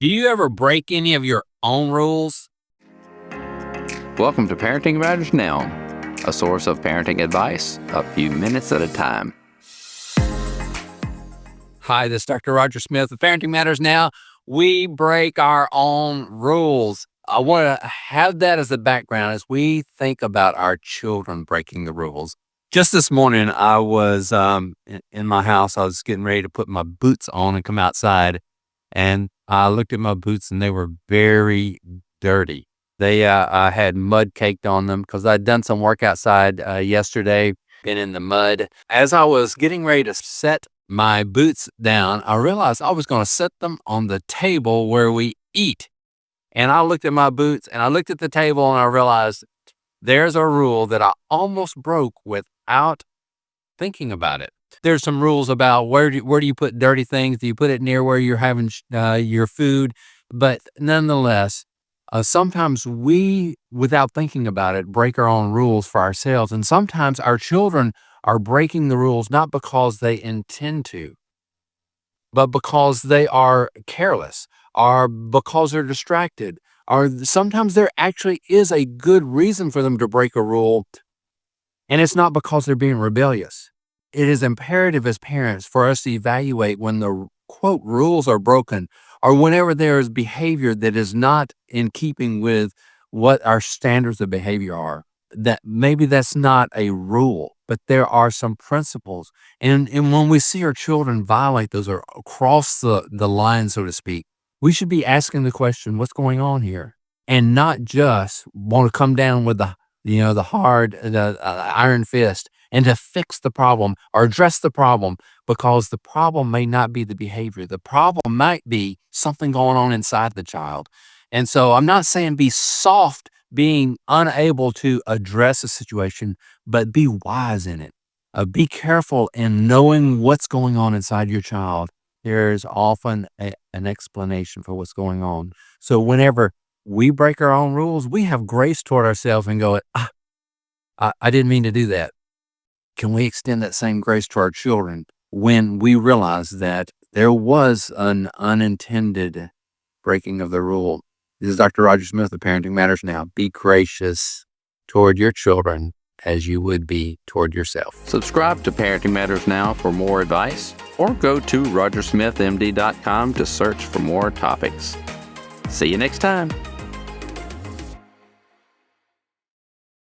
Do you ever break any of your own rules? Welcome to Parenting Matters Now, a source of parenting advice a few minutes at a time. Hi, this is Dr. Roger Smith with Parenting Matters Now. We break our own rules. I want to have that as the background as we think about our children breaking the rules. Just this morning, I was in my house. I was getting ready to put my boots on and come outside. And I looked at my boots and they were very dirty. They I had mud caked on them because I'd done some work outside yesterday, been in the mud. As I was getting ready to set my boots down, I realized I was going to set them on the table where we eat. And I looked at my boots and I looked at the table and I realized there's a rule that I almost broke without thinking about it. There's some rules about where do you put dirty things? Do you put it near where you're having your food? But nonetheless, sometimes we, without thinking about it, break our own rules for ourselves. And sometimes our children are breaking the rules not because they intend to, but because they are careless or because they're distracted. Or sometimes there actually is a good reason for them to break a rule, and it's not because they're being rebellious. It is imperative as parents for us to evaluate when the quote rules are broken or whenever there is behavior that is not in keeping with what our standards of behavior are. That maybe that's not a rule, but there are some principles. And when we see our children violate those or cross the line, so to speak, we should be asking the question, what's going on here? And not just want to come down with the hard, iron fist and to fix the problem or address the problem, because the problem may not be the behavior. The problem might be something going on inside the child. And so I'm not saying be soft, being unable to address a situation, but be wise in it. Be careful in knowing what's going on inside your child. There's often an explanation for what's going on. So whenever we break our own rules, we have grace toward ourselves and go, I didn't mean to do that. Can we extend that same grace to our children when we realize that there was an unintended breaking of the rule? This is Dr. Roger Smith of Parenting Matters Now. Be gracious toward your children as you would be toward yourself. Subscribe to Parenting Matters Now for more advice, or go to rogersmithmd.com to search for more topics. See you next time.